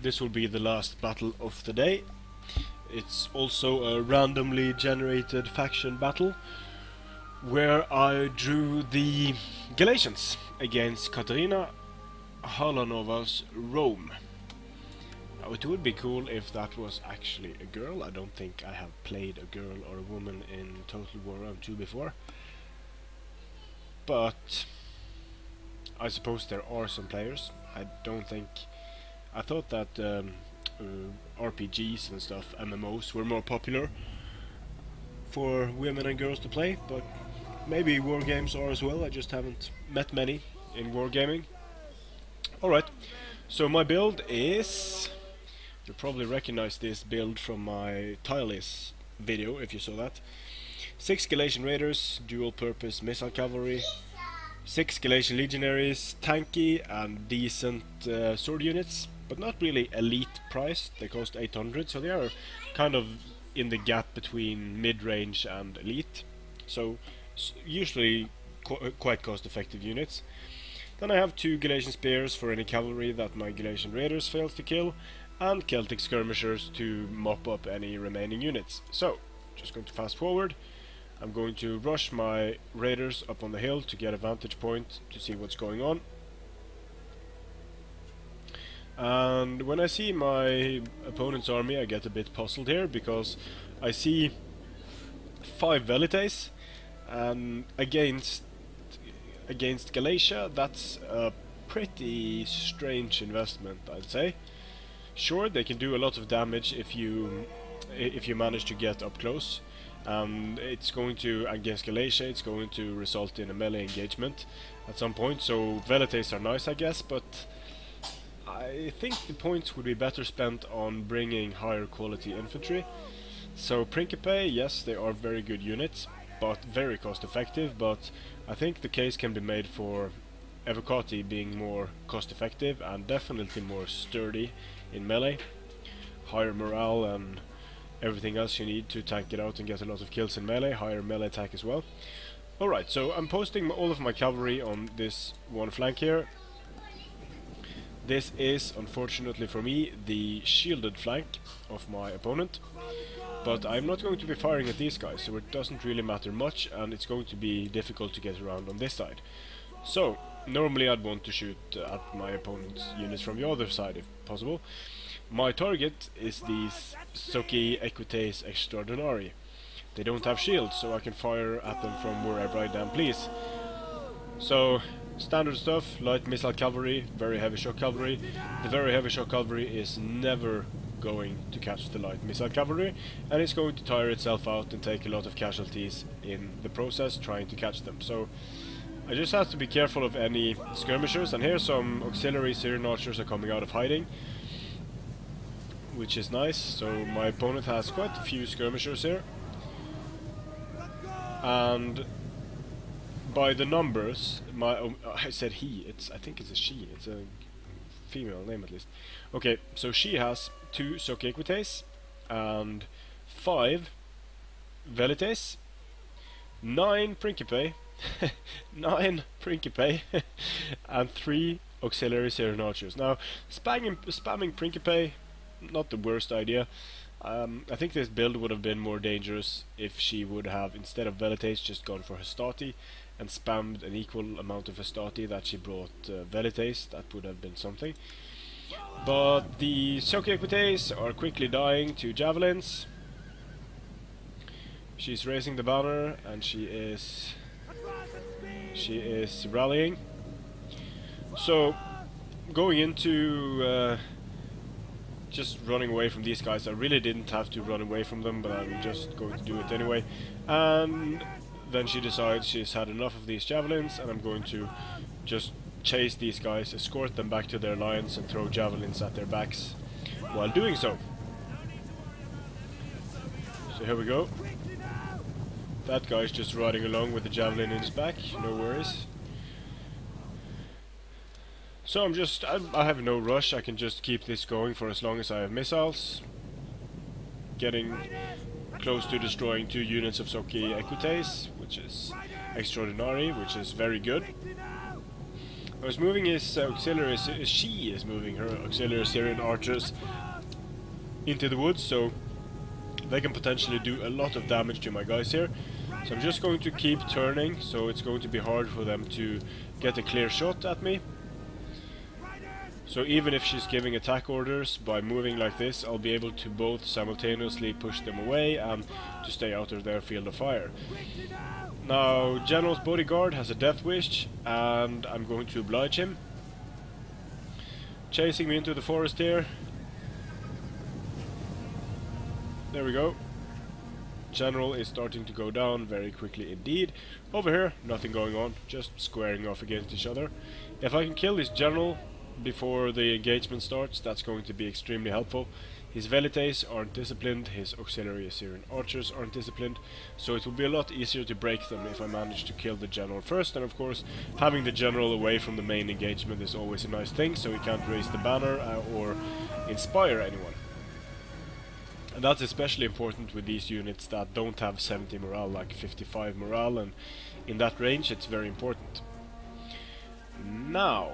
this will be the last battle of the day. It's also a randomly generated faction battle where I drew the Galatians against Katarina, Harlanova's Rome. Now, it would be cool if that was actually a girl. I don't think I have played a girl or a woman in Total War Rome 2 before. But I suppose there are some players. I thought that RPGs and stuff, MMOs, were more popular for women and girls to play, but maybe war games are as well. I just haven't met many in wargaming. Alright, so my build is... You'll probably recognize this build from my Tiles video, if you saw that. 6 Galatian Raiders, dual-purpose missile cavalry, 6 Galatian Legionaries, tanky and decent sword units, but not really elite priced. They cost 800, so they are kind of in the gap between mid-range and elite. So usually quite cost-effective units. Then I have 2 Galatian Spears for any cavalry that my Galatian Raiders fails to kill, and Celtic Skirmishers to mop up any remaining units. So, just going to fast forward. I'm going to rush my Raiders up on the hill to get a vantage point to see what's going on. And when I see my opponent's army, I get a bit puzzled here, because I see 5 Velites, and against Galatia, that's a pretty strange investment, I'd say. Sure, they can do a lot of damage if you manage to get up close. It's going to, against Galatia, it's going to result in a melee engagement at some point. So Velites are nice, I guess, but I think the points would be better spent on bringing higher quality infantry. So Principes, yes, they are very good units, but very cost effective, but I think the case can be made for Evocati being more cost effective and definitely more sturdy in melee. Higher morale and everything else you need to tank it out and get a lot of kills in melee, higher melee attack as well. Alright, so I'm posting all of my cavalry on this one flank here. This is, unfortunately for me, the shielded flank of my opponent. But I'm not going to be firing at these guys, so it doesn't really matter much, and it's going to be difficult to get around on this side. So, normally I'd want to shoot at my opponent's units from the other side if possible. My target is these Soki Equites Extraordinari. They don't have shields, so I can fire at them from wherever I damn please. So, standard stuff, light missile cavalry, very heavy shock cavalry. The very heavy shock cavalry is never going to catch the light missile cavalry, and it's going to tire itself out and take a lot of casualties in the process trying to catch them. So I just have to be careful of any skirmishers, and here some auxiliary Syrian archers are coming out of hiding, which is nice. So my opponent has quite a few skirmishers here, and by the numbers, I said he, I think it's a she, it's a female name at least. Okay, so she has 2 Soki Equites and 5 Velites, 9 Principes, 9 Principes and 3 auxiliary Syrian archers. Now, spamming Principe, not the worst idea. I think this build would have been more dangerous if she would have, instead of Velites, just gone for Hastati and spammed an equal amount of Hastati that she brought Velites. That would have been something. But the Soki Equites are quickly dying to javelins. She's raising the banner and she is rallying. So going into just running away from these guys, I really didn't have to run away from them, but I'm just going to do it anyway. And then she decides she's had enough of these javelins, and I'm going to just chase these guys, escort them back to their lines, and throw javelins at their backs while doing so. So here we go. That guy's just riding along with the javelin in his back, no worries. So I have no rush, I can just keep this going for as long as I have missiles. Getting close to destroying 2 units of Soki Equites, which is extraordinary, which is very good. I was moving his auxiliaries, she is moving her auxiliary Syrian archers into the woods, so they can potentially do a lot of damage to my guys here. So I'm just going to keep turning, so it's going to be hard for them to get a clear shot at me. So even if she's giving attack orders, by moving like this, I'll be able to both simultaneously push them away and to stay out of their field of fire. Now, General's bodyguard has a death wish, and I'm going to oblige him. Chasing me into the forest here. There we go. General is starting to go down very quickly indeed. Over here, nothing going on, just squaring off against each other. If I can kill this general before the engagement starts, that's going to be extremely helpful. His Velites aren't disciplined, his auxiliary Assyrian archers aren't disciplined, so it will be a lot easier to break them if I manage to kill the general first. And of course, having the general away from the main engagement is always a nice thing, so he can't raise the banner or inspire anyone. And that's especially important with these units that don't have 70 morale, like 55 morale, and in that range it's very important. Now,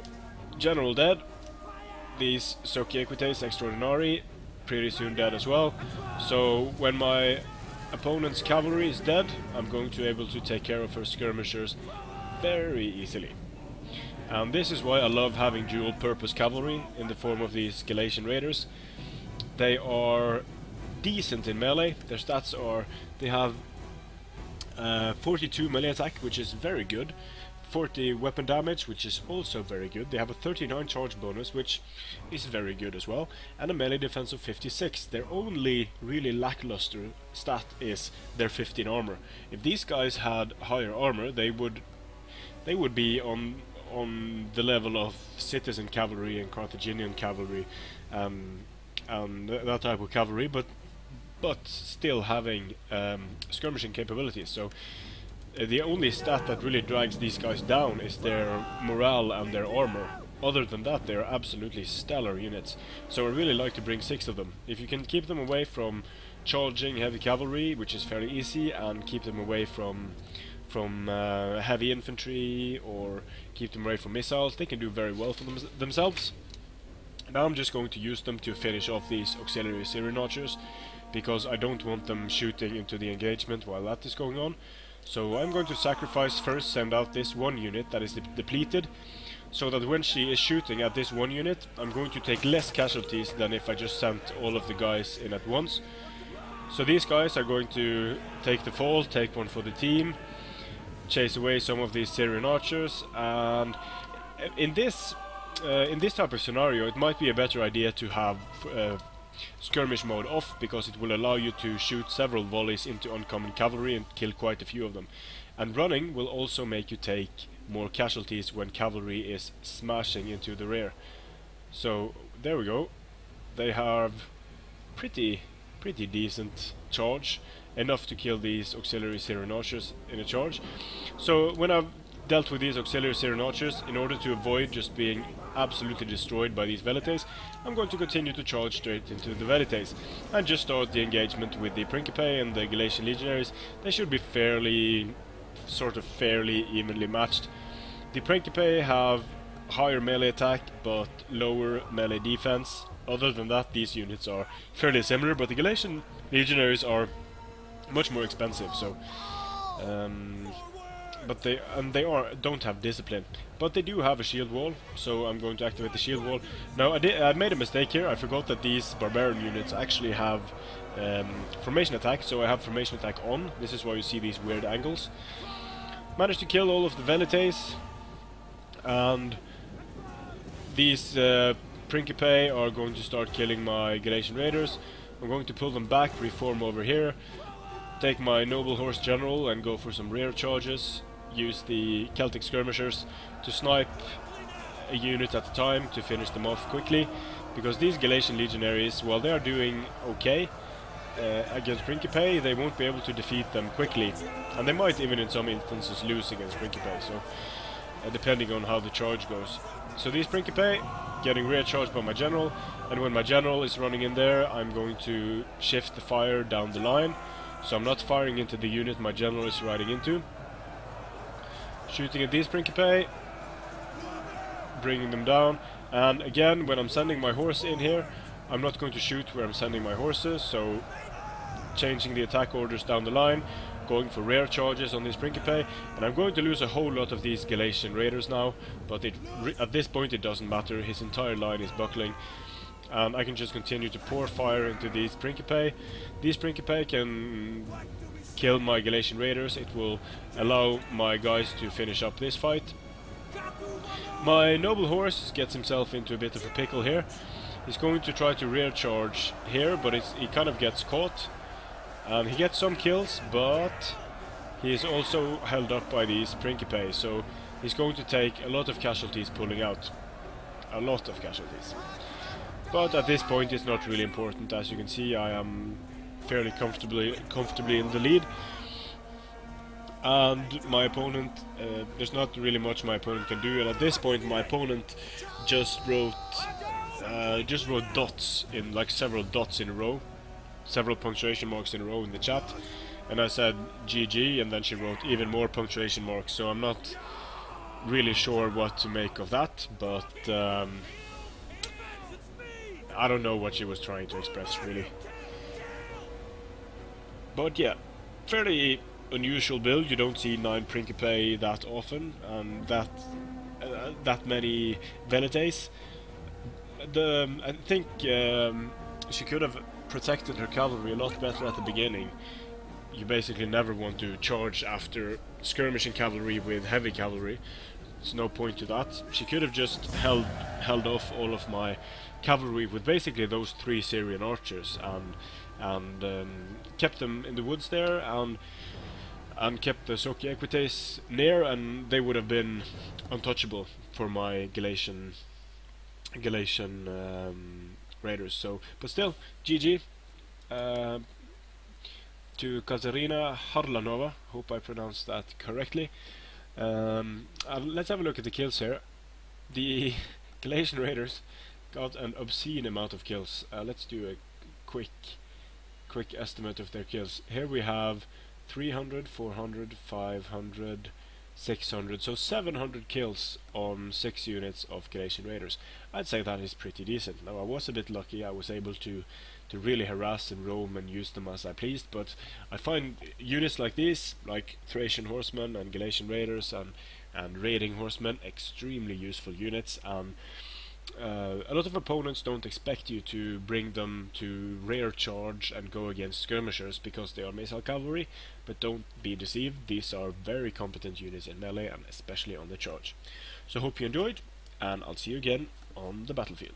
general dead. These Sociequites Extraordinari pretty soon dead as well. So when my opponent's cavalry is dead, I'm going to be able to take care of her skirmishers very easily. And this is why I love having dual purpose cavalry in the form of these Galatian raiders. They are decent in melee. Their stats are, they have 42 melee attack, which is very good, 40 weapon damage, which is also very good. They have a 39 charge bonus, which is very good as well, and a melee defense of 56. Their only really lackluster stat is their 15 armor. If these guys had higher armor, they would be on the level of citizen cavalry and Carthaginian cavalry and that type of cavalry, but still having skirmishing capabilities. So the only stat that really drags these guys down is their morale and their armor. Other than that, they're absolutely stellar units. So I really like to bring 6 of them. If you can keep them away from charging heavy cavalry, which is fairly easy, and keep them away from heavy infantry, or keep them away from missiles, they can do very well for themselves. Now I'm just going to use them to finish off these auxiliary Syrian archers, because I don't want them shooting into the engagement while that is going on. So I'm going to sacrifice first, send out this one unit that is depleted, so that when she is shooting at this one unit, I'm going to take less casualties than if I just sent all of the guys in at once. So these guys are going to take the fall, take one for the team, chase away some of these Syrian archers, and in this type of scenario it might be a better idea to have skirmish mode off, because it will allow you to shoot several volleys into oncoming cavalry and kill quite a few of them. And running will also make you take more casualties when cavalry is smashing into the rear. So there we go. They have pretty decent charge, enough to kill these auxiliary Syrian archers in a charge. So when I've dealt with these auxiliary Syrian archers, in order to avoid just being absolutely destroyed by these Velites, I'm going to continue to charge straight into the Velites and just start the engagement with the Principe and the Galatian legionaries. They should be fairly evenly matched. The Principe have higher melee attack but lower melee defense. Other than that, these units are fairly similar, but the Galatian legionaries are much more expensive, so but they don't have discipline, but they do have a shield wall, so I'm going to activate the shield wall. Now I made a mistake here. I forgot that these barbarian units actually have formation attack, so I have formation attack on. This is why you see these weird angles. Managed to kill all of the Velites, and these Principe are going to start killing my Galatian raiders. I'm going to pull them back, reform over here, take my noble horse general and go for some rear charges. Use the Celtic skirmishers to snipe a unit at a time to finish them off quickly, because these Galatian legionaries, while they are doing okay against Principe, they won't be able to defeat them quickly, and they might even in some instances lose against Principe, so depending on how the charge goes. So these Principe getting rear charged by my general, and when my general is running in there, I'm going to shift the fire down the line, so I'm not firing into the unit my general is riding into. Shooting at these Principe. bringing them down. And again, when I'm sending my horse in here, I'm not going to shoot where I'm sending my horses, so changing the attack orders down the line, going for rear charges on this Principe, and I'm going to lose a whole lot of these Galatian raiders now, but at this point it doesn't matter. His entire line is buckling, and I can just continue to pour fire into these Principe. These Principe can kill my Galatian raiders. It will allow my guys to finish up this fight. My noble horse gets himself into a bit of a pickle here. He's going to try to rear charge here, but he kind of gets caught. He gets some kills, but he is also held up by these Principe, so he's going to take a lot of casualties pulling out. A lot of casualties. But at this point it's not really important. As you can see, I am fairly comfortably in the lead. And my opponent, there's not really much my opponent can do, and at this point my opponent just wrote dots, in like several dots in a row, several punctuation marks in a row in the chat, and I said GG, and then she wrote even more punctuation marks, so I'm not really sure what to make of that, but I don't know what she was trying to express really. But yeah, fairly unusual build. You don't see 9 Principe that often, and that many Velites. I think she could have protected her cavalry a lot better at the beginning. You basically never want to charge after skirmishing cavalry with heavy cavalry. There's no point to that. She could have just held off all of my cavalry with basically those 3 Syrian archers, and kept them in the woods there, and kept the Soki Equites near, and they would have been untouchable for my Galatian raiders. So, but still, GG to Katarina Harlanova. Hope I pronounced that correctly. Let's have a look at the kills here. The Galatian raiders got an obscene amount of kills. Let's do a quick estimate of their kills. Here we have 300, 400, 500, 600, so 700 kills on 6 units of Galatian raiders. I'd say that is pretty decent. Now, I was a bit lucky. I was able to really harass and roam and use them as I pleased, but I find units like these, like Thracian horsemen and Galatian raiders and raiding horsemen, extremely useful units, and a lot of opponents don't expect you to bring them to rear charge and go against skirmishers because they are missile cavalry, but don't be deceived, these are very competent units in melee and especially on the charge. So hope you enjoyed, and I'll see you again on the battlefield.